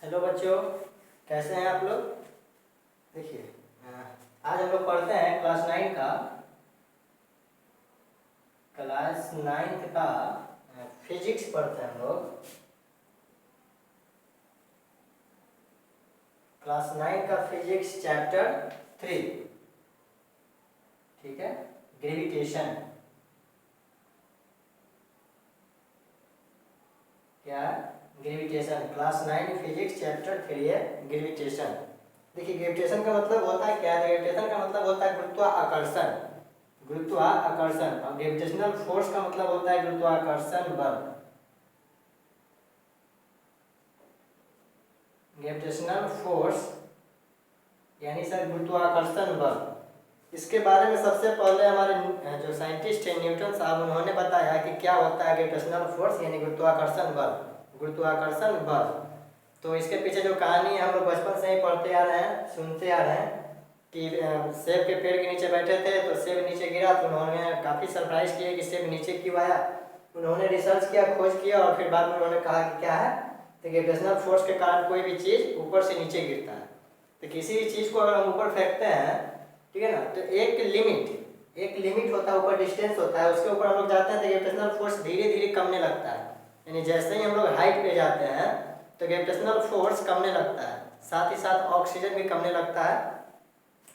Hello बच्चों, कैसे हैं आप लोग। देखिए, आज हम लोग पढ़ते हैं क्लास नाइन्थ का फिजिक्स पढ़ते हैं हम लोग। क्लास 9 का फिजिक्स चैप्टर 3, ठीक है, ग्रेविटेशन। क्या ग्रेविटेशन, क्लास 9 फिजिक्स चैप्टर 3 है ग्रेविटेशन। देखिए, ग्रेविटेशन का मतलब होता है क्या। ग्रेविटेशन का मतलब होता है गुरुत्वाकर्षण। गुरुत्वाकर्षण और ग्रेविटेशनल फोर्स का मतलब होता है गुरुत्वाकर्षण बल। ग्रेविटेशनल फोर्स यानी सर गुरुत्वाकर्षण बल। इसके बारे में सबसे पहले हमारे जो साइंटिस्ट हैं न्यूटन साहब, उन्होंने बताया कि क्या होता है ग्रेविटेशनल फोर्स यानी गुरुत्वाकर्षण बल। गुरुत्वाकर्षण बल, तो इसके पीछे जो कहानी है हम लोग बचपन से ही पढ़ते आ रहे हैं, सुनते आ रहे हैं कि सेब के पेड़ के नीचे बैठे थे तो सेब नीचे गिरा, तो उन्होंने काफ़ी सरप्राइज किया कि सेब नीचे क्यों आया। उन्होंने रिसर्च किया, खोज किया और फिर बाद में उन्होंने कहा कि क्या है, तो ग्रेविटेशनल फोर्स के कारण कोई भी चीज़ ऊपर से नीचे गिरता है। तो किसी भी चीज़ को अगर हम ऊपर फेंकते हैं, ठीक है ना, तो एक लिमिट होता है, ऊपर डिस्टेंस होता है, उसके ऊपर हम लोग जाते हैं तो ग्रेविटेशनल फोर्स धीरे धीरे कमने लगता है। यानी जैसे ही हम लोग हाइट पे जाते हैं तो ग्रेविटेशनल फोर्स कमने लगता है, साथ ही साथ ऑक्सीजन भी कमने लगता है।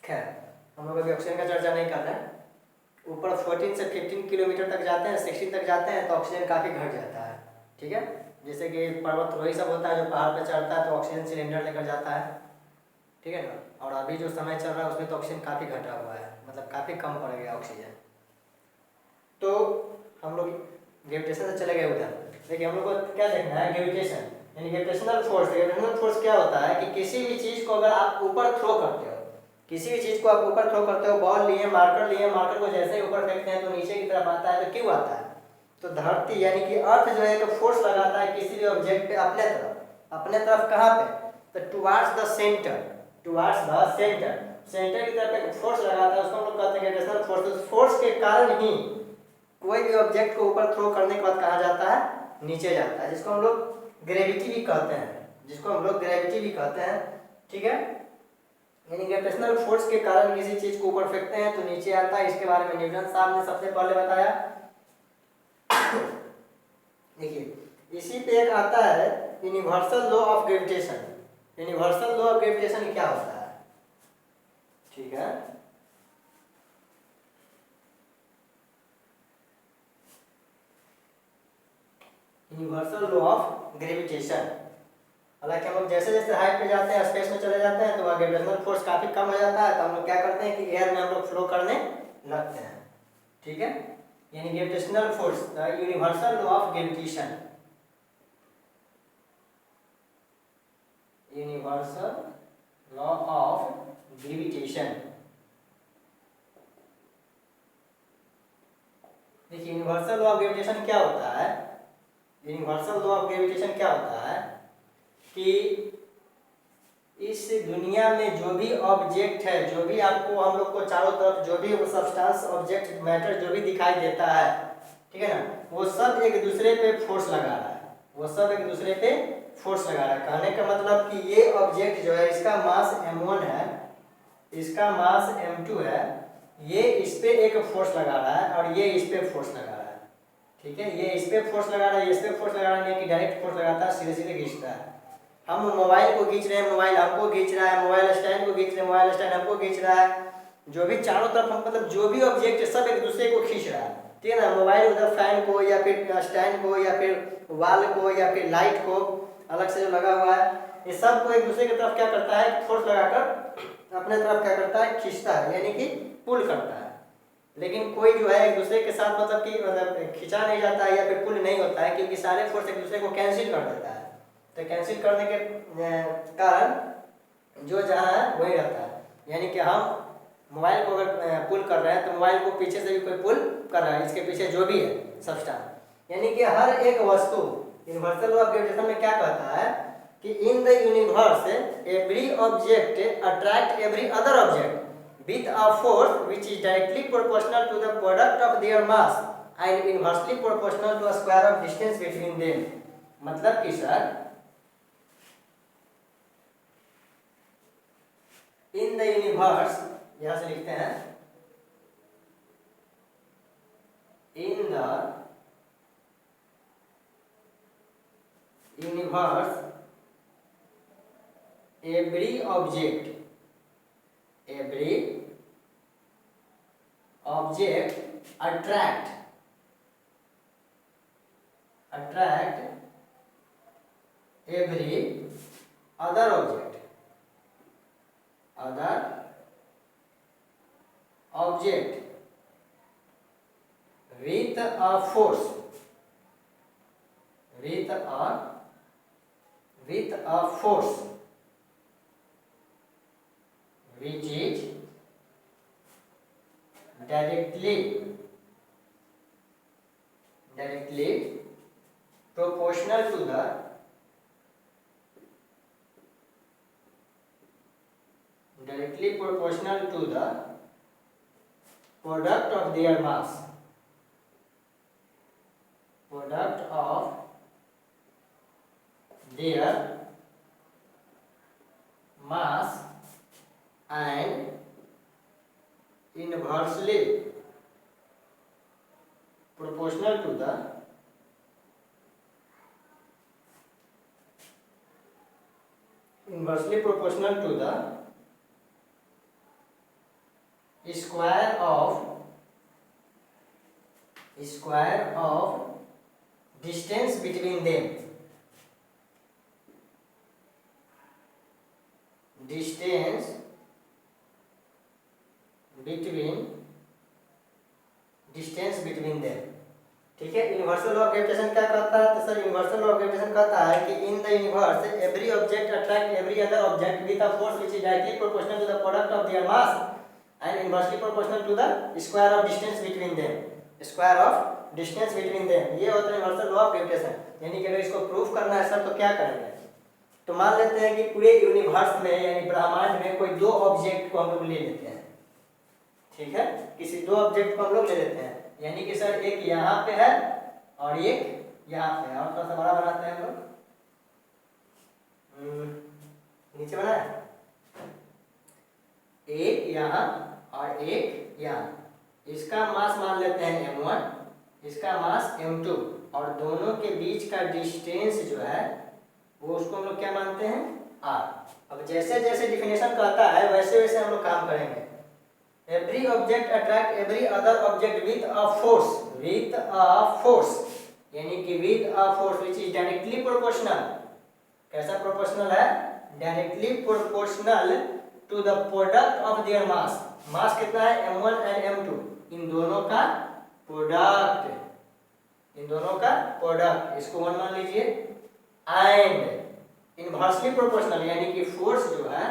खैर, हम लोग अभी ऑक्सीजन का चर्चा नहीं कर रहे हैं। ऊपर 14 से 15 किलोमीटर तक जाते हैं, 16 तक जाते हैं तो ऑक्सीजन काफ़ी घट जाता है, ठीक है। जैसे कि पर्वतारोही सब होता है जो पहाड़ पर चढ़ता है तो ऑक्सीजन सिलेंडर लेकर जाता है, ठीक है ना। और अभी जो समय चल रहा है उसमें तो ऑक्सीजन काफ़ी घटा हुआ है, मतलब काफ़ी कम पड़ गया ऑक्सीजन। तो हम लोग ग्रेविटेशन से चले गए उधर। देखिए, हम लोग को क्या देखना है, ग्रेविटेशन यानी ग्रेविटेशनल फोर्स। ग्रेविटेशनल फोर्स क्या होता है कि किसी भी चीज़ को अगर आप ऊपर थ्रो करते हो, किसी भी चीज़ को आप ऊपर थ्रो करते हो, बॉल लिए, मार्कर को जैसे ही ऊपर फेंकते हैं तो नीचे की तरफ आता है। तो क्यों आता है, तो धरती यानी कि अर्थ जो है एक फोर्स लगाता है किसी भी ऑब्जेक्ट पे अपने तरफ कहाँ पे, तो टुवार्ड्स द सेंटर सेंटर की तरफ एक फोर्स लगाता है, उसको हम लोग कहते हैं ग्रेविटेशनल फोर्स। उस फोर्स के कारण ही कोई भी ऑब्जेक्ट को ऊपर थ्रो करने के बाद कहाँ जाता है, नीचे जाता है, जिसको हम लोग ग्रेविटी भी कहते हैं, ठीक है। यानी ग्रेविटेशनल फोर्स के कारण किसी चीज को ऊपर फेंकते हैं तो नीचे आता है। इसके बारे में न्यूटन साहब ने सबसे पहले बताया। देखिए, इसी पे एक आता है universal law of gravitation. Universal law of gravitation क्या होता है, ठीक है। यूनिवर्सल लॉ ऑफ ग्रेविटेशन, हालांकि हम लोग जैसे जैसे हाइट पे जाते हैं, स्पेस में चले जाते हैं, तो वहाँ ग्रेविटेशनल फोर्स काफ़ी कम हो जाता है। तो हम लोग क्या करते हैं कि एयर में हम लोग फ्लो करने लगते हैं, ठीक है। यानी gravitational force, universal law of gravitation, universal law of gravitation. देखिए, यूनिवर्सल लॉ ऑफ ग्रेविटेशन क्या होता है। यूनिवर्सल लॉ ऑफ ग्रेविटेशन क्या होता है कि इस दुनिया में जो भी ऑब्जेक्ट है, जो भी आपको हम लोग को चारों तरफ जो भी सब्सटेंस, ऑब्जेक्ट, मैटर जो भी दिखाई देता है, ठीक है ना, वो सब एक दूसरे पे फोर्स लगा रहा है। कहने का मतलब कि ये ऑब्जेक्ट जो है, इसका मास m1 है, इसका मास m2 है, ये इस पे एक फोर्स लगा रहा है और ये इस पे फोर्स लगा रहा है, ठीक है। ये इस पे फोर्स लगा रहा है, ये इस पे फोर्स लगा रहा है, कि डायरेक्ट फोर्स लगाता है, सीधे सीधे खींचता है। हम मोबाइल को खींच रहे हैं, मोबाइल हमको खींच रहा है, मोबाइल स्टैंड को खींच रहे हैं, मोबाइल स्टैंड हमको खींच रहा है। जो भी चारों तरफ हम, मतलब जो भी ऑब्जेक्ट है सब एक दूसरे को खींच रहा है, ठीक है ना। मोबाइल उधर फैन को या फिर स्टैंड को या फिर वॉल को या फिर लाइट को अलग से जो लगा हुआ है, ये सब को एक दूसरे की तरफ क्या करता है, फोर्स लगाकर अपने तरफ क्या करता है, खींचता है, यानी कि पुल करता है। लेकिन कोई जो है एक दूसरे के साथ मतलब खींचा नहीं जाता है या फिर पुल नहीं होता है, क्योंकि सारे फोर्स एक दूसरे को कैंसिल कर देता है। तो कैंसिल करने के कारण जो जहाँ है वही रहता है। यानी कि हम मोबाइल को अगर पुल कर रहे हैं तो मोबाइल को पीछे से भी कोई पुल कर रहा है, इसके पीछे जो भी है सब्सटेंस। यानी कि हर एक वस्तु, यूनिवर्सल लॉ ऑफ ग्रेविटेशन में क्या कहता है कि in the universe every object attract every other object with a force which is directly proportional to the product of their mass and inversely proportional to a square of distance between them। मतलब कि sir in the universe, यहां से लिखते हैं इन the universe every object attract every other object with a force which is directly proportional to the product of their mass and inversely proportional to the square of distance between them. Distance between them. ठीक है, universal law of gravitation क्या कहता है? तो sir universal law of gravitation कहता है कि in the universe every object attract every other object with a force which is directly proportional to the product of their mass and inversely proportional to the square of distance between them. ये होता है universal law of gravitation. यानी कि अगर इसको proof करना है sir तो क्या करेंगे? तो मान लेते हैं कि पूरे यूनिवर्स में यानी ब्रह्मांड में कोई दो ऑब्जेक्ट को हम लोग ले लेते हैं। ठीक है, किसी दो ऑब्जेक्ट को हम लोग ले लेते हैं, यानी कि सर एक यहाँ पे है और एक यहाँ पे है। और थोड़ा सा बड़ा बनाते हैं हम लोग, नीचे बनाए, एक यहाँ और एक यहाँ। इसका मास मान लेते हैं m1, इसका मास m2 और दोनों के बीच का डिस्टेंस जो है वो उसको हम लोग क्या मानते हैं? r। अब जैसे जैसे डिफिनेशन कहता है वैसे वैसे हम लोग काम करेंगे। Every object attract every other object with a force, यानी कि with a force which is directly proportional. कैसा प्रोपोर्शनल है? Directly proportional to the product of their mass. Mass कितना है? m1 एंड m2, इन दोनों का प्रोडक्ट, इसको 1 मान लीजिए। एंड इनवर्सली प्रोपोर्शनल, यानी कि फोर्स जो है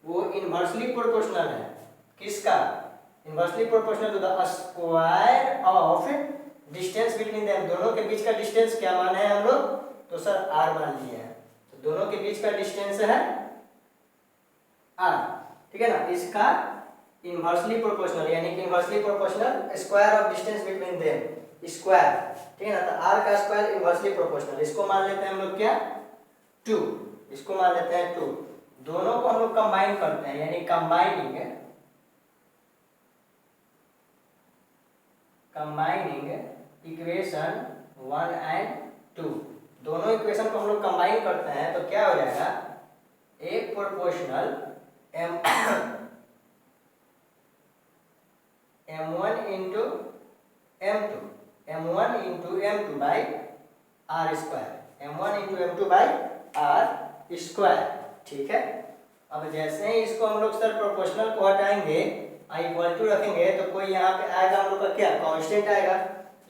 वो इनवर्सली प्रोपोर्शनल है। किसका? Inversely proportional to the square of distance between them. दोनों के बीच का डिस्टेंस क्या माने हैं हम लोग? तो सर r मान लिए हैं। तो दोनों के बीच का डिस्टेंस है r। ठीक है ना, इसका इनवर्सली प्रोपोर्शनल, यानी कि inversely proportional square of distance between them, square. ठीक है ना, तो r का स्क्वायर इनवर्सली प्रोपोर्शनल। इसको मान लेते हैं हम लोग क्या? 2। इसको मान लेते हैं 2। दोनों को हम लोग कंबाइन करते हैं, यानी कंबाइनिंग इक्वेशन 1 एंड 2। दोनों इक्वेशन को हम लोग कंबाइन करते हैं तो क्या हो जाएगा? एक proportional m1 into m2 by r square, m1 into m2 by r square. ठीक है, अब जैसे ही इसको हम लोग सर प्रोपोर्शनल को हटाएंगे, इक्वल टू रखेंगे, तो कोई यहाँ पे आएगा हम लोग का क्या? कांस्टेंट आएगा।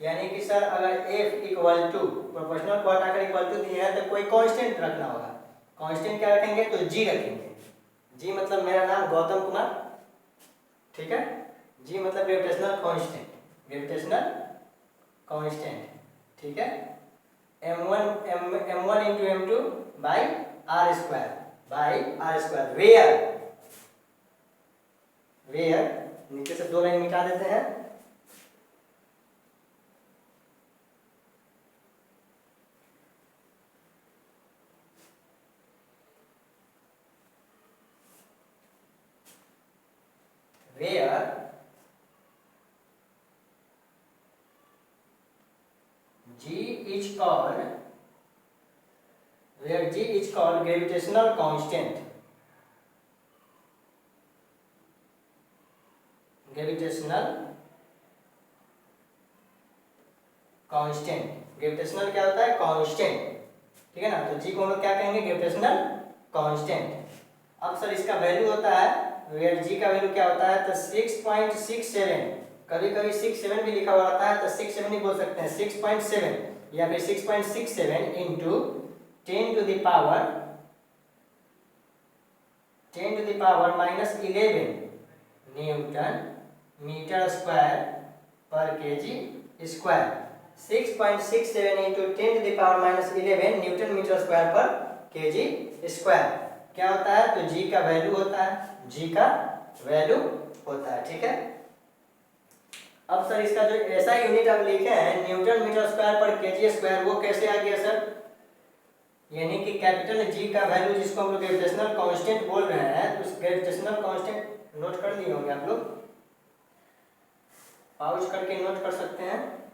यानी कि सर अगर f इक्वल टू प्रोपोर्शनल को हटाकर इक्वल टू दिए हैं तो कोई कांस्टेंट रखना होगा। कांस्टेंट क्या रखेंगे? तो g रखेंगे। g मतलब मेरा नाम गौतम कुमार। ठीक है, g मतलब ग्रेविटेशनल कांस्टेंट। ठीक है, m1 into m2 by r square where नीचे से 2 लाइन मिटा देते हैं। is called gravitational constant. Gravitational क्या होता है? कांस्टेंट, ठीक है ना। तो जी को हम लोग क्या कहेंगे? Gravitational constant. अब सर इसका वैल्यू होता है, वेयर जी का वैल्यू क्या होता है? तो 6.67, कभी कभी 67 भी लिखा हुआ आता है, तो 67 नहीं बोल सकते हैं, 6.7 या फिर 6.67 into 10 to the power minus 11 newton metre square पर KG square. 6.67 into 10 to the power minus 11 newton metre square पर केजी स्क्वायर क्या होता है? तो जी का वैल्यू होता है, जी का वैल्यू होता है, ठीक है। अब सर इसका जो ऐसा यूनिट आप लिखे हैं न्यूटन मीटर स्क्वायर पर केजी स्क्वायर, वो कैसे आ गया सर? यानी कि कैपिटल जी का वैल्यू जिसको हम लोग ग्रेविटेशनल कांस्टेंट बोल रहे हैं, तो उस ग्रेविटेशनल कांस्टेंट नोट कर लिए होंगे आप लोग, पाउच करके नोट कर सकते हैं।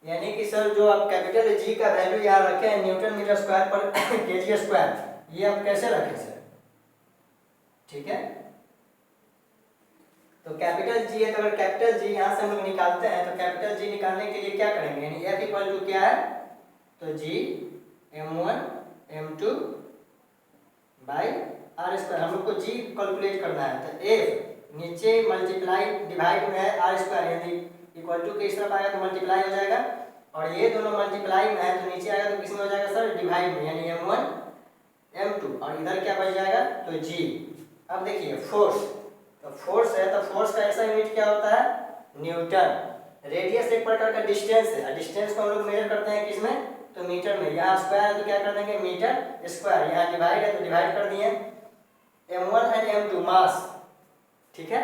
यानी कि सर जो आप कैपिटल जी का वैल्यू यहाँ रखे हैं न्यूटन मीटर स्क्वायर पर केजी स्क्वायर, ये आप कैसे रखें सर? ठीक है, तो कैपिटल जी है, तो अगर कैपिटल जी यहाँ से हम लोग निकालते हैं तो कैपिटल जी निकालने के लिए क्या करेंगे? यानी एफ इक्वल टू क्या है? तो जी m1 m2 by R square, हम लोग को जी कैलकुलेट करना है। तो एफ नीचे मल्टीप्लाई डिवाइड में है आर स्क्वायर, यदि इक्वल टू के इस तरफ आएगा तो मल्टीप्लाई हो जाएगा, और ये दोनों मल्टीप्लाई में है तो नीचे आएगा तो किसमें हो जाएगा सर? डिवाइड में, यानी m1 m2, और इधर क्या बच जाएगा? तो जी। अब देखिए फोर्स, तो फोर्स है तो फोर्स का ऐसा यूनिट क्या होता है? न्यूटन। रेडियस एक प्रकार का डिस्टेंस है, डिस्टेंस को हम लोग मेजर करते हैं किसमें? तो मीटर में। यहाँ स्क्वायर है तो क्या कर देंगे? Metre square. यहाँ डिवाइड है तो डिवाइड कर दिए। m1 एंड m2 मास, ठीक है।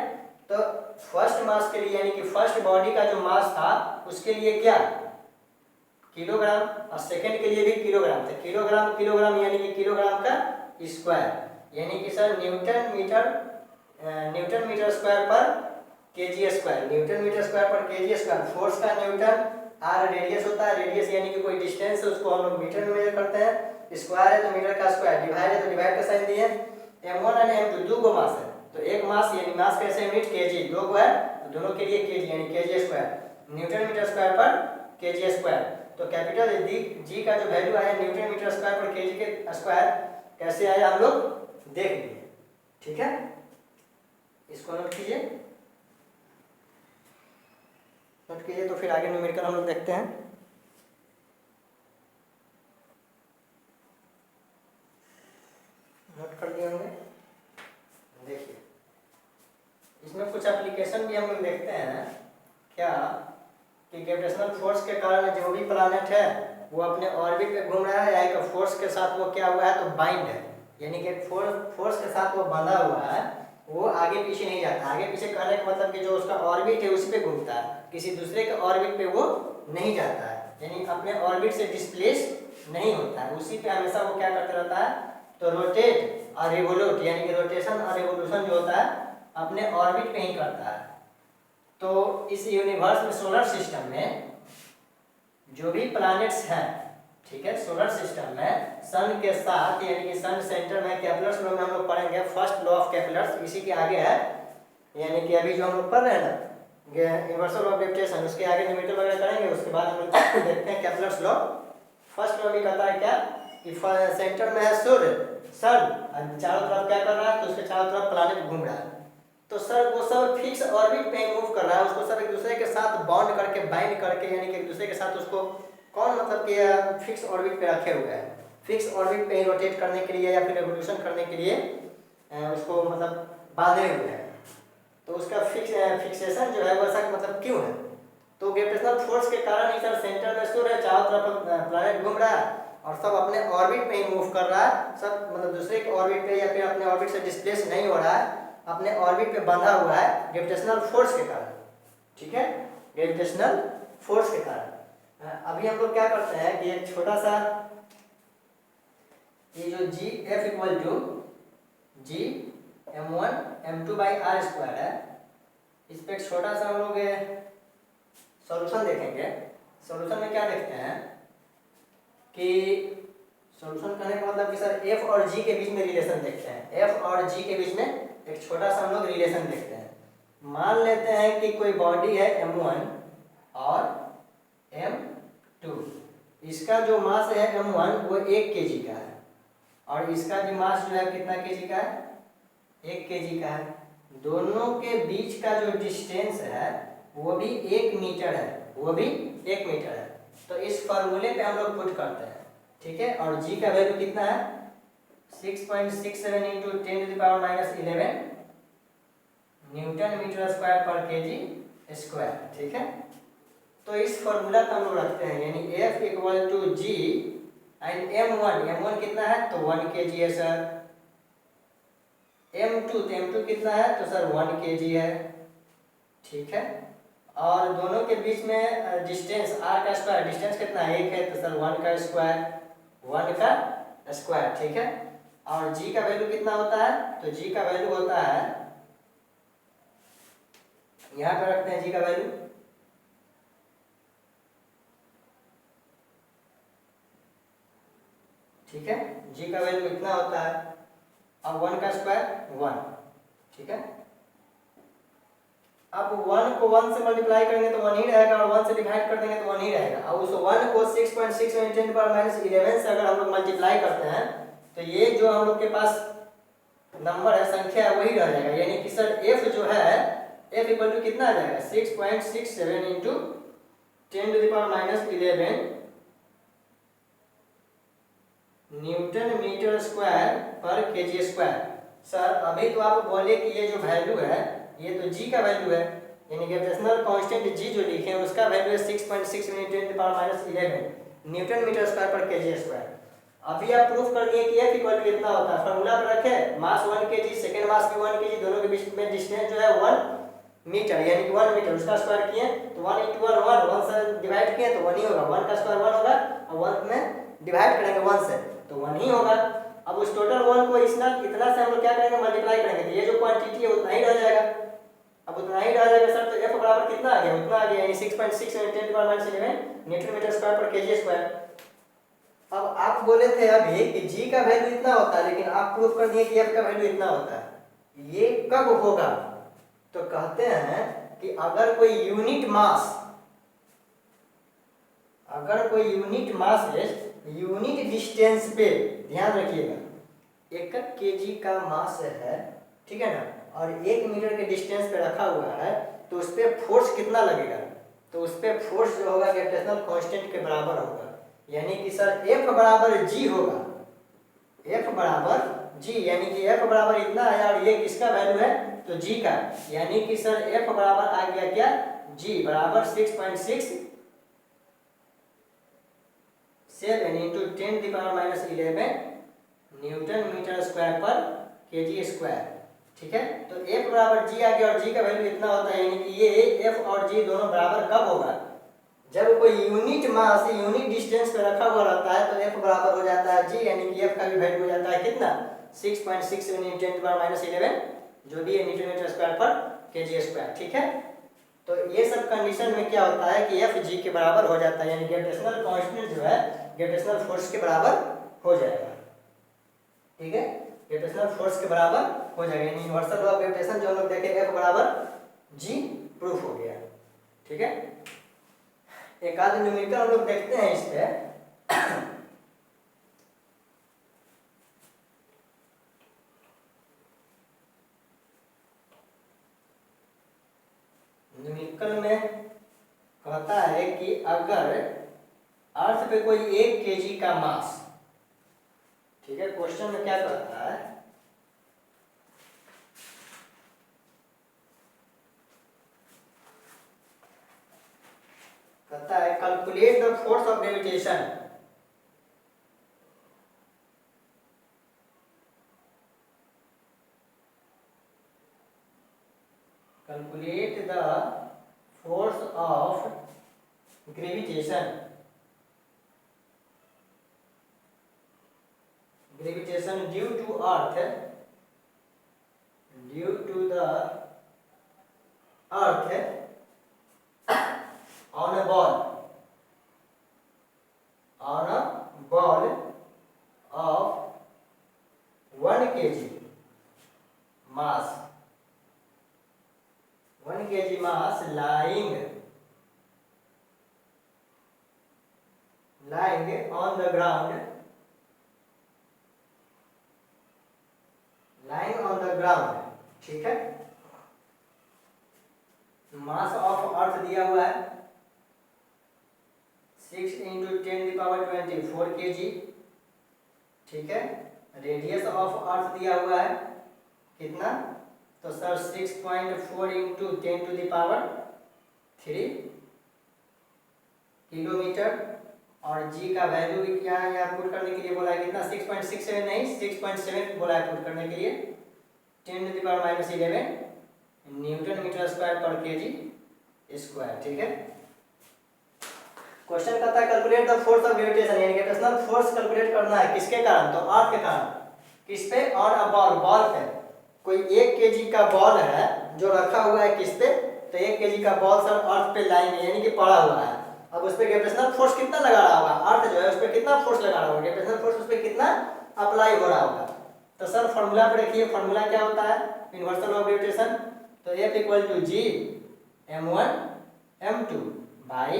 तो फर्स्ट मास के लिए यानी कि फर्स्ट बॉडी का जो मास था उसके लिए क्या? किलोग्राम, और सेकंड के लिए भी किलोग्राम। तो किलोग्राम किलोग्राम यानी कि किलोग्राम का स्क्वायर, यानी कि सर न्यूटन मीटर स्क्वायर पर KG square, newton metre square पर केजी स्क्वायर। फोर्स का न्यूटन, आर रेडियस होता है, रेडियस यानी कि कोई डिस्टेंस है उसको हम लोग मीटर में मेजर करते हैं, स्क्वायर है तो मीटर का स्क्वायर, डिवाइड है तो डिवाइड का साइन दिए। m1 और m2 दो गो मास है, तो एक मास यानी मास कैसे यूनिट? केजी, दो गो है तो दोनों के लिए केजी यानी KG square, newton metre square पर केजी स्क्वायर। तो कैपिटल जी का जो वैल्यू आया न्यूटन मीटर स्क्वायर पर केजी के स्क्वायर कैसे आया हम लोग देख लिए, ठीक है। इसको नोट कीजिए, नोट कीजिए, तो फिर आगे न्यूमेरिकल हम लोग देखते हैं। नोट कर दिए होंगे। देखिए इसमें कुछ एप्लीकेशन भी हम लोग देखते हैं क्या कि ग्रेविटेशनल फोर्स के कारण जो भी प्लैनेट है वो अपने ऑर्बिट पे घूम रहा है, या एक फोर्स के साथ वो क्या हुआ है? तो बाइंड है, यानी कि फोर्स के साथ वो बंधा हुआ है, वो आगे पीछे नहीं जाता। आगे पीछे कहने का मतलब कि जो उसका ऑर्बिट है उसी पे घूमता है, किसी दूसरे के ऑर्बिट पे वो नहीं जाता है, यानी अपने ऑर्बिट से डिस्प्लेस नहीं होता है, उसी पे हमेशा वो क्या करते रहता है? तो रोटेट और रिवोल्यूट, यानी कि रोटेशन और रिवोल्यूशन जो होता है अपने ऑर्बिट पे ही करता है। तो इस यूनिवर्स में, सोलर सिस्टम में जो भी प्लैनेट्स हैं, ठीक है, सोलर सिस्टम में सन के साथ, यानी कि सन सेंटर में, कैपलर्स लॉ में हम लोग पढ़ेंगे, फर्स्ट लॉ ऑफ कैपलर्स इसी के आगे है, यानी कि अभी जो हम लोग पढ़ रहे हैं ना यूनिवर्सल लॉ ऑफ ग्रेविटेशन, उसके आगे न्यूमेरिकल वगैरह करेंगे, उसके बाद हम लोग देखते हैं कैपलर्स लॉ। फर्स्ट लॉ भी कहता है क्या कि सेंटर में है सूर्य, सन, चारों तरफ क्या कर रहा है? तो उसके चारों तरफ प्लैनेट घूम रहा है, तो सर वो सब फिक्स ऑर्बिट पे मूव कर रहा है, उसको सब एक दूसरे के साथ बॉन्ड करके, बाइंड करके, यानी कि एक दूसरे के साथ उसको कौन मतलब कि फिक्स ऑर्बिट पे रखे हुए हैं, फिक्स ऑर्बिट पे ही रोटेट करने के लिए या फिर रेवोल्यूशन करने के लिए उसको मतलब बांधे हुए हैं। तो उसका फिक्सेशन जो है वो ऐसा मतलब क्यों है? तो ग्रेविटेशनल फोर्स के कारण ही सर सेंटर में सूर्य, चारों तरफ प्लैनेट घूम रहा है और सब अपने ऑर्बिट पे ही मूव कर रहा है, सब मतलब दूसरे के ऑर्बिट पे या फिर अपने ऑर्बिट से डिस्प्लेस नहीं हो रहा है, अपने ऑर्बिट पे बंधा हुआ है ग्रेविटेशनल फोर्स के कारण, ठीक है, ग्रेविटेशनल फोर्स के कारण। अभी हम लोग क्या करते हैं कि एक छोटा सा ये जो G F equal to G m1 m2 by R square है, इस पर एक छोटा सा हम लोग सॉल्यूशन देखेंगे। सॉल्यूशन में क्या देखते हैं कि सॉल्यूशन करने का मतलब कि सर एफ और जी के बीच में रिलेशन देखते हैं। एफ और जी के बीच में एक छोटा सा हम लोग रिलेशन देखते हैं। मान लेते हैं कि कोई बॉडी है m1 और m2। इसका जो मास है m1 वो 1 kg का है और इसका जो मास जो है कितना kg का है, 1 kg का है। दोनों के बीच का जो डिस्टेंस है वो भी 1 मीटर है, वो भी 1 मीटर है। तो इस फॉर्मूले पे हम लोग पुट करते हैं, ठीक है। और जी का वैल्यू कितना है 6.67 इंटू 10⁻⁻11 न्यूटन मीटर स्क्वायर पर केजी स्क्वायर, ठीक है। तो इस फॉर्मूला को हम लोग रखते हैं, यानी F equal to G and m1 कितना है तो 1 kg है सर। m2 तो m2 कितना है तो सर 1 kg है, ठीक है। और दोनों के बीच में डिस्टेंस r का स्क्वायर, डिस्टेंस कितना है 1 है तो सर 1 का स्क्वायर, 1 का स्क्वायर, ठीक है। और g का वैल्यू कितना होता है तो g का वैल्यू होता है, यहाँ पे रखते हैं g का वैल्यू, ठीक है। g का वैल्यू इतना होता है और 1 का स्क्वायर 1, ठीक है। अब 1 को 1 से मल्टीप्लाई करेंगे तो 1 ही रहेगा और 1 से डिवाइड कर देंगे तो 1 ही रहेगा। और उस 1 को 6.6 × 10⁻11 से अगर हम लोग मल्टीप्लाई करते हैं तो ये जो हम लोग के पास नंबर है, संख्या है, वही रह जाएगा। यानी कि सर f जो है f इक्वल टू कितना आ जाएगा 6.67 इंटू 10⁻11 न्यूटन मीटर स्क्वायर पर केजी स्क्वायर। सर अभी तो आप बोले कि ये जो वैल्यू है ये तो g का वैल्यू है, यानी ग्रेविटेशनल कांस्टेंट g जो लिखे हैं उसका वैल्यू है 6.6 × 10⁻11 न्यूटन मीटर स्क्वायर पर केजी स्क्वायर। अभी आप प्रूफ कर दिए कि f इक्वल टू कितना होता है, फार्मूला पर रखे, मास 1 kg, सेकंड मास भी 1 kg, दोनों के बीच में डिस्टेंस जो है 1 मीटर, यानी कि 1 मीटर, उसका स्क्वायर किए तो 1 × 1 से डिवाइड किए तो 1 ही होगा, 1 का स्क्वायर 1 होगा और 1 में डिवाइड करेंगे 1 से तो 1 ही होगा। अब उस टोटल 1 को इतना से हम लोग क्या करेंगे मल्टीप्लाई करेंगे तो ये जो क्वांटिटी है उतना ही रह जाएगा। अब उतना ही रह जाएगा सर, तो f बराबर कितना आ गया, उतना आ गया, यानी 6.6 × 10⁻11 न्यूटन मीटर स्क्वायर पर केजी स्क्वायर। अब आप बोले थे अभी कि g का वैल्यू इतना होता है, लेकिन आप प्रूफ कर दिए कि f का वैल्यू इतना होता है। ये कब होगा तो कहते हैं कि अगर कोई यूनिट मास है, यूनिट डिस्टेंस पे, ध्यान रखिएगा, 1 kg का मास है, ठीक है ना, और 1 मीटर के डिस्टेंस पे रखा हुआ है तो उस पर फोर्स कितना लगेगा तो उस पर फोर्स जो होगा ग्रेविटेशनल कांस्टेंट के बराबर होगा। यानी कि सर F बराबर g होगा, F बराबर g, यानी कि F बराबर इतना है और ये किसका वैल्यू है तो g का, यानी कि सर F बराबर आ गया क्या g बराबर 6.67 इंटू 10⁻11 न्यूटन मीटर स्क्वायर पर केजी स्क्वायर, ठीक है। तो F बराबर g आ गया और g का वैल्यू इतना होता है, यानी कि ये F और g दोनों बराबर कब होगा जब कोई यूनिट मास यूनिट डिस्टेंस पे रखा हुआ रहता है तो F बराबर हो जाता है g, यानी कि F का भी वैल्यू हो जाता है कितना 6.67 × 10⁻11 जो भी है न्यूटन मीटर स्क्वायर पर केजी स्क्वायर, ठीक है। तो ये सब कंडीशन में क्या होता है कि F g के बराबर हो जाता है, यानी ग्रेविटेशनल कांस्टेंट जो है ग्रेविटेशनल फोर्स के बराबर हो जाएगा, ठीक है। ग्रेविटेशनल फोर्स के बराबर हो जाएगा, यानी यूनिवर्सल लॉ ऑफ ग्रेविटेशन जो हम लोग देखे F बराबर g प्रूफ हो गया, ठीक है। एक आध न्यूमेरिकल हम लोग देखते हैं इस पे। न्यूमेरिकल में कहता है कि अगर अर्थ पे कोई 1 kg का मास, ठीक है, क्वेश्चन में क्या कहता है calculate the force of gravitation, calculate the force of gravitation due to earth, due to the earth on a ball, on a ball of 1 kg mass, 1 kg mass lying on the ground, lying on the ground, ठीक है। Mass of earth दिया हुआ है 6 × 10⁻24 kg, ठीक है। Radius of earth दिया हुआ है कितना, तो सर 6.4 × 10⁻3 किलोमीटर। और जी का वैल्यू भी क्या है यहाँ पुट करने के लिए बोला है कितना, 6.67 नहीं 6.7 बोला है पुट करने के लिए, 10⁻11 न्यूटन मीटर स्क्वायर पर केजी स्क्वायर, ठीक है। क्वेश्चन कहता है calculate the force of gravitation, यानी ग्रेविटेशनल फोर्स कैलकुलेट करना है किसके कारण, तो अर्थ के कारण। किस पे, ऑन अ बॉल, बॉल पे। कोई 1 kg का बॉल है जो रखा हुआ है किस पे, तो 1 kg का बॉल सर अर्थ पे लाएंगे यानी कि पड़ा हुआ है। अब उस पे ग्रेविटेशनल फोर्स कितना लगा रहा होगा, अर्थ जो है उस पे कितना फोर्स लगा रहा होगा, ग्रेविटेशनल फोर्स उस पे कितना अप्लाई हो रहा होगा। तो सर फॉर्मूला पे देखिए, फॉर्मूला क्या होता है यूनिवर्सल ऑफ ग्रेविटेशन, तो F = G m1 m2 by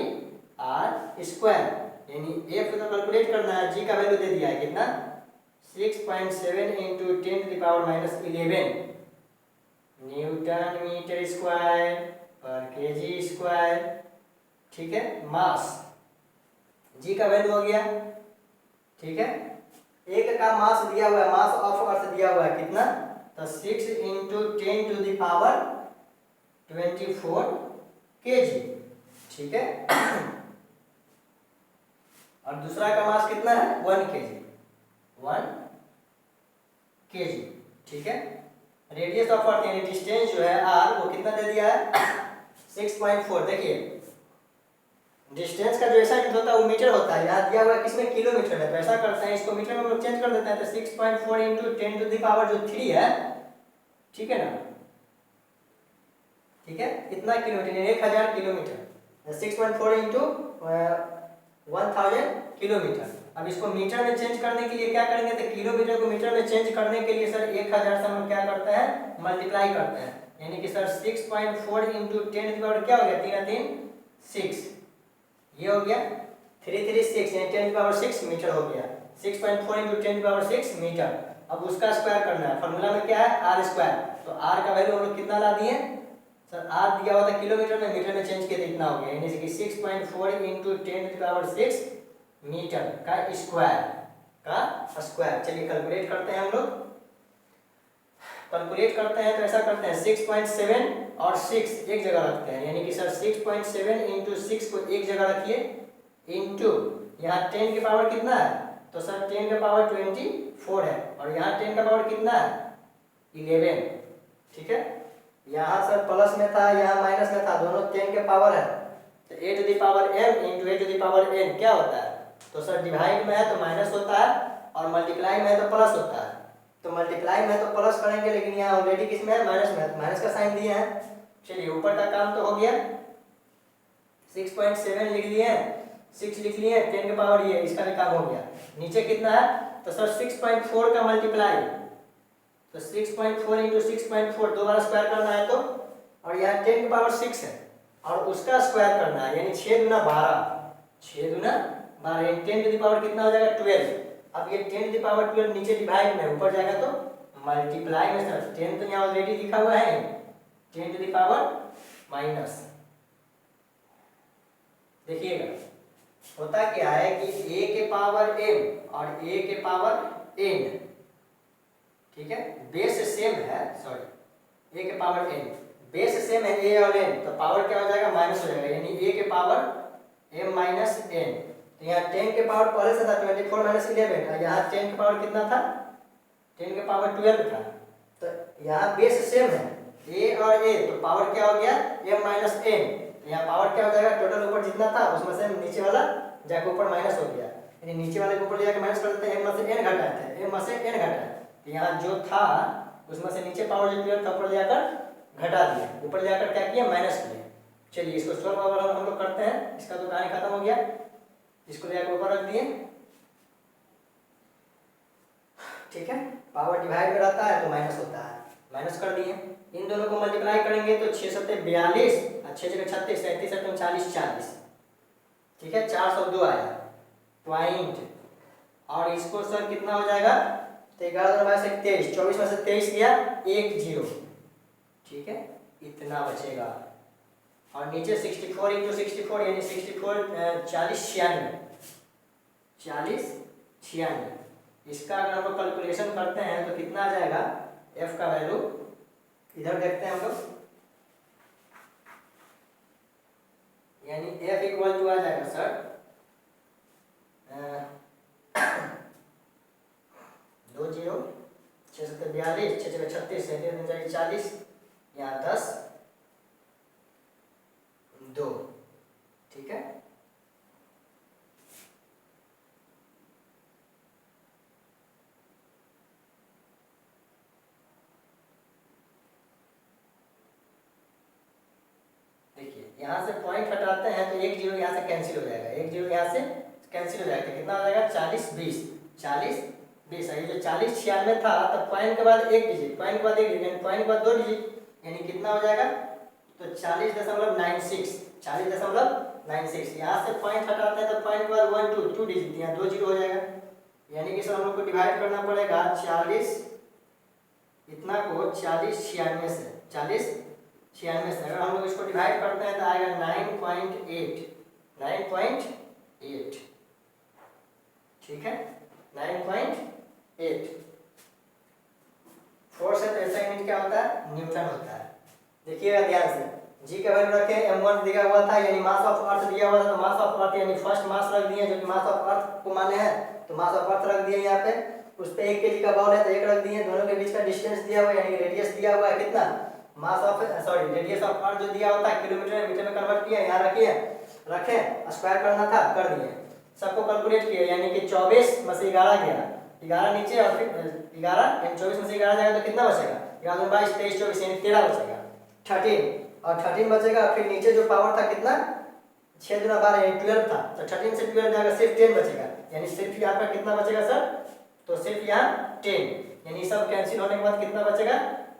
r square, यानी F तो कैलकुलेट करना है, G का वैल्यू दे दिया है कितना 6.7 × 10⁻11 न्यूटन मीटर स्क्वायर पर केजी स्क्वायर, ठीक है। मास, G का वैल्यू हो गया, ठीक है। एक का मास दिया हुआ है, मास ऑफ अर्थ दिया हुआ है कितना, तो 6 × 10⁻24 kg, ठीक है। और दूसरा का मास कितना है 1 kg, 1 kg, ठीक है। रेडियस ऑफ अर्थ यानी डिस्टेंस जो है r वो कितना दे दिया है 6.4। देखिए डिस्टेंस का जो ऐसा होता है वो मीटर होता है, यहाँ दिया हुआ है किसमें किलोमीटर में, तो ऐसा करते हैं इसको मीटर में हम लोग चेंज कर देते हैं, तो 6.4 × 10⁻3 है, ठीक है ना, ठीक है। कितना किलोमीटर, 1000 किलोमीटर, 6.4 × 1000 किलोमीटर। अब इसको मीटर में चेंज करने के लिए क्या करेंगे, तो किलोमीटर को मीटर में चेंज करने के लिए सर 1000 से हम क्या करते हैं मल्टीप्लाई करते हैं, यानी कि सर 6.4 × 10⁻, क्या हो गया 3 × 3 6, ये हो गया 336 यानी 10⁻6 मीटर हो गया, 6.4 × 10⁻6 मीटर। अब उसका स्क्वायर करना है, फॉर्मूला में क्या है r स्क्वायर, तो r का वैल्यू हम लोग कितना ला दिए सर, r दिया हुआ था किलोमीटर में, मीटर में चेंज किया तो इतना हो गया, यानी कि 6.4 × 10⁻6 मीटर का स्क्वायर। चलिए कैलकुलेट करते हैं हम लोग, कैलकुलेट करते हैं तो ऐसा करते हैं 6.7 और 6 एक जगह रखते हैं, यानी कि सर 6.7 × 6 को एक जगह रखिए, इंटू यहाँ 10 के पावर कितना है, तो सर 10 के पावर 24 है, और यहाँ 10 का पावर कितना है 11, ठीक है। यहाँ सर प्लस में था, यहाँ माइनस में था, दोनों 10 के पावर है, तो a⁻m × a⁻n क्या होता है, तो सर डिवाइड में है तो माइनस होता है, और मल्टीप्लाई में है तो प्लस होता है। तो मल्टीप्लाई में तो प्लस करेंगे, लेकिन यहाँ ऑलरेडी किस में है माइनस में, माइनस का साइन दिए हैं। चलिए ऊपर का काम तो हो गया, 6.7 लिख लिए, 6 लिख लिए, 10 के पावर ये, इसका भी काम हो गया। नीचे कितना है, तो सर 6.4 का मल्टीप्लाई, तो 6.4 × 6.4 दो बार स्क्वायर करना है तो, और यहाँ 10 के पावर 6 है, और उसका स्क्वायर करना है, यानी 6 × 12, 6 × 12, 10 की पावर कितना हो जाएगा 12। अब ये 10 की पावर 12 नीचे डिवाइड में, ऊपर जाएगा तो मल्टीप्लाई में, सर 10 तो यहाँ ऑलरेडी लिखा हुआ है, 10 की पावर माइनस। देखिएगा होता क्या है कि a के पावर m और a के पावर n, ठीक है, बेस सेम है, सॉरी a के पावर n बेस सेम है, a और n, तो पावर क्या हो जाएगा माइनस हो जाएगा, यानी a के पावर m - n। तो यहाँ 10 के पावर पहले से था 24 - 11, और यहाँ 10 के पावर कितना था 10 के पावर 12 था, तो यहाँ बेस सेम है a और a, तो पावर क्या हो गया m - n। यहाँ पावर क्या हो जाएगा, टोटल ऊपर जितना था उसमें से नीचे वाला जाके ऊपर माइनस हो गया, यानी नीचे वाले को ऊपर जाके माइनस कर देते हैं, m में से n घटाते हैं, m में से n घटाए, तो यहाँ जो था उसमें से नीचे पावर जो 12 था ऊपर जाकर घटा दिया, ऊपर जाकर क्या किया माइनस किया। चलिए इसको सॉल्व हम लोग करते हैं, इसका तो कहानी खत्म हो गया। इसको ले आकर ऊपर रख दिए, ठीक है। पावर डिवाइड में रहता है तो माइनस होता है, माइनस कर दिए। इन दोनों को मल्टीप्लाई करेंगे तो 6 सत्ते 42 और 6 जगह 36, 37 अठम 40 40, ठीक है। 402 आया पॉइंट। और इसको सर कितना हो जाएगा, तो 11 में से 23, 24 में से 23 गया 1 0, ठीक है, इतना बचेगा। और नीचे 64 इंटू 64 यानी 64 40 96, इसका अगर हम लोग कैलकुलेशन करते हैं तो कितना आ जाएगा, एफ का वैल्यू इधर देखते हैं हम लोग, यानी एफ इक्वल टू आ जाएगा सर 2 0, 6 सत्तर 42, 6 जगह 36, 37 40, यहाँ 10 2, ठीक है। यहाँ से पॉइंट हटाते हैं तो 1 0 यहाँ से कैंसिल हो जाएगा, 1 0 यहाँ से कैंसिल हो जाएगा, तो कितना हो जाएगा 40 20, 40 20। ये जो 40 96 था तब पॉइंट के बाद एक डिजिट, पॉइंट के बाद एक डिजिट, पॉइंट के बाद 2 डिजिट, यानी कितना हो जाएगा, तो 40.96, 40.96। यहाँ से पॉइंट हटाते हैं तो पॉइंट के बाद 1 2 2 डिजिट, यहाँ 2 0 हो जाएगा, यानी कि सर हम लोग को डिवाइड करना पड़ेगा 40 इतना को 40 96 से, 40 96 से अगर हम लोग इसको डिवाइड करते हैं तो आएगा 9.8, 9.8, ठीक है, 9.8। फोर्स है तो ऐसा यूनिट क्या होता है, न्यूटन होता है। देखिएगा ध्यान से, जी का वैल्यू रखे, m1 दिया हुआ था यानी मास ऑफ अर्थ दिया हुआ था, तो मास ऑफ अर्थ यानी फर्स्ट मास रख दिए जो कि मास ऑफ अर्थ को माने हैं, तो मास ऑफ अर्थ रख दिए यहाँ पे, उस पे 1 kg का बॉल है तो 1 रख दिए। दोनों के बीच का डिस्टेंस दिया हुआ है यानी रेडियस दिया हुआ है कितना, mass of radius of earth जो दिया होता है किलोमीटर में मीटर में कन्वर्ट किया, यहाँ रखे स्क्वायर करना था कर दिए, सबको कैलकुलेट किया यानी कि 24 में से 11 गया, 11 नीचे और फिर 11 यानी 24 में से 11 जाएगा तो कितना बचेगा, 11 22 23 24 यानी 13 बचेगा, 13 और 13 बचेगा। फिर नीचे जो पावर था कितना 6 गुना 12 यानी 12 था, तो 13 से 12 जाएगा सिर्फ 10 बचेगा, यानी सिर्फ यहाँ पर कितना बचेगा सर, तो सिर्फ यहाँ 10, यानी सब कैंसिल होने के बाद कितना बचेगा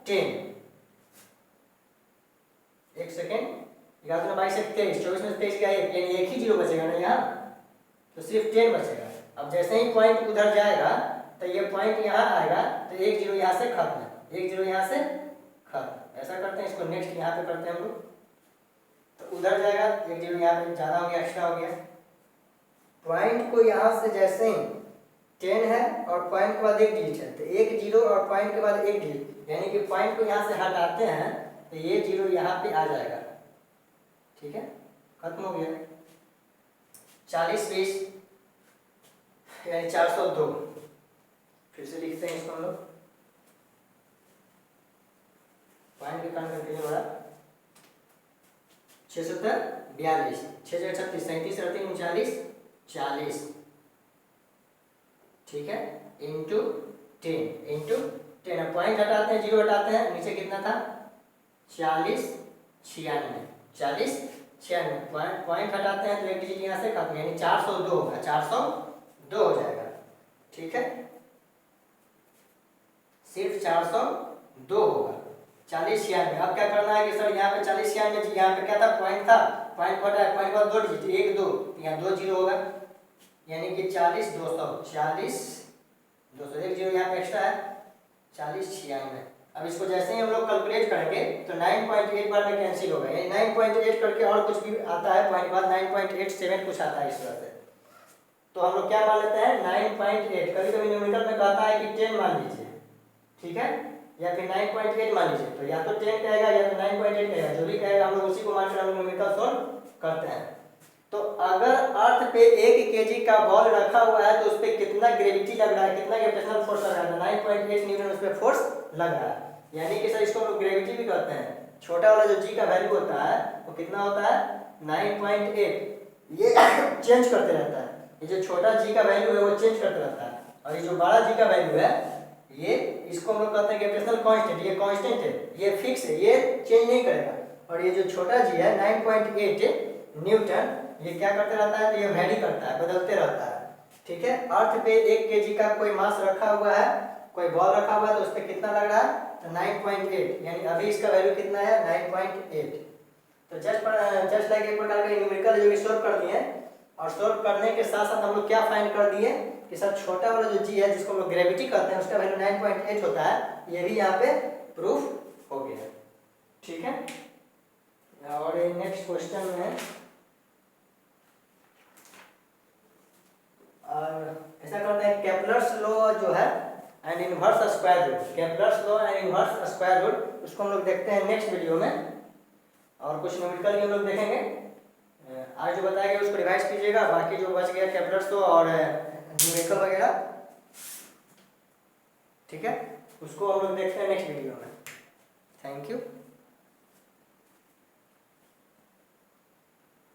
10। एक सेकेंड, 11 22 23, 24 में 23 का 1 यानी 1 ही जीरो बचेगा ना यहाँ, तो सिर्फ 10 बचेगा। अब जैसे ही पॉइंट उधर जाएगा तो ये पॉइंट यहाँ आएगा तो 1 जीरो यहाँ से खत्म, 1 जीरो यहाँ से खत्म। ऐसा करते हैं, इसको नेक्स्ट यहाँ पे करते हैं हम लोग, तो उधर जाएगा 1 जीरो यहाँ पे ज़्यादा हो गया, एक्स्ट्रा हो गया। पॉइंट को यहाँ से जैसे ही 10 है और पॉइंट के बाद 1 डिजिट है तो 1 जीरो और पॉइंट के बाद 1 डिजिट, यानी कि पॉइंट को यहाँ से हटाते हैं तो ये जीरो यहाँ पे आ जाएगा, ठीक है, खत्म हो गया। 40 20 यानी 402, फिर से लिखते हैं इसको हम लोग, पॉइंट के कारण कंफ्यूजन हो रहा, 6 7 42, 6 36 37 38 39 40, ठीक है, इंटू 10 पॉइंट हटाते हैं, जीरो हटाते हैं, नीचे कितना था 40 96 पॉइंट हटाते हैं तो 1 डिजिट यहाँ से खत्म, यानी 402 होगा, 402 हो जाएगा, ठीक है, सिर्फ 402 होगा। 40 96, अब क्या करना है कि सर यहाँ पे 40 96, यहाँ पे क्या था पॉइंट था, पॉइंट हटाया, पॉइंट बाद 2 डिजिट 1 2, यहाँ 2 जीरो होगा, यानी कि 40 200, 40 200, 1 जीरो यहाँ पे एक्स्ट्रा है, 40 96। अब इसको जैसे ही हम लोग कैलकुलेट करेंगे तो 9.8 बार में कैंसिल होगा, यानी 9.8 करके और कुछ भी आता है पॉइंट बाद 9.87 कुछ आता है इस तरह से, तो हम लोग क्या मान लेते हैं 9.8, कभी कभी न्यूमरेटर में कहता है कि 10 मान लीजिए, ठीक है, या फिर 9.8 मान लीजिए, तो या तो 10 कहेगा या तो 9.8 कहेगा, जो भी कहेगा हम लोग उसी को मानकर हम लोग न्यूमेरिकल सॉल्व करते हैं। तो अगर अर्थ पे 1 kg का बॉल रखा हुआ है तो उस पर कितना ग्रेविटी लग रहा है, कितना ग्रेविटेशनल फोर्स लग रहा है, 9.8 न्यूटन उस पर फोर्स लग रहा है, यानी कि सर इसको हम लोग ग्रेविटी भी कहते हैं। छोटा वाला जो g का वैल्यू होता है वो कितना होता है 9.8, ये चेंज करते रहता है, ये जो छोटा g का वैल्यू है वो चेंज करते रहता है, और ये जो बड़ा g का वैल्यू है ये इसको हम लोग कहते हैं ग्रेविटेशनल कांस्टेंट, ये कांस्टेंट है, ये फिक्स है, ये चेंज नहीं करेगा। और ये जो छोटा g है 9.8 न्यूटन, ये क्या करते रहता है, तो ये वैरी करता है, बदलते रहता है। ठीक है, अर्थ पे 1 kg का कोई मास रखा हुआ है, कोई बॉल रखा हुआ है, तो उस पर कितना लग रहा है, तो 9.8, यानी अभी इसका वैल्यू कितना है, 9.8। तो जस्ट लाइक एक प्रकार का न्यूमेरिकल जो सॉल्व कर दिए, और सॉल्व करने के साथ साथ हम लोग क्या फाइंड कर दिए कि सब छोटा वाला जो जी है जिसको हम लोग ग्रेविटी कहते हैं उसका वैल्यू 9.8 होता है, ये भी यहाँ पे प्रूफ हो गया। ठीक है, और नेक्स्ट क्वेश्चन में ऐसा करते हैं, केपलर्स लॉ जो है and inverse square root, Kepler's law and inverse square root, उसको हम लोग देखते हैं नेक्स्ट वीडियो में, और कुछ न्यूमेरिकल भी हम लोग देखेंगे। आज जो बताया गया उसको रिवाइज कीजिएगा, बाकी जो बच गया केपलर्स लॉ और न्यूमेरिकल वगैरह, ठीक है, उसको हम लोग देखते हैं नेक्स्ट वीडियो में। Thank you.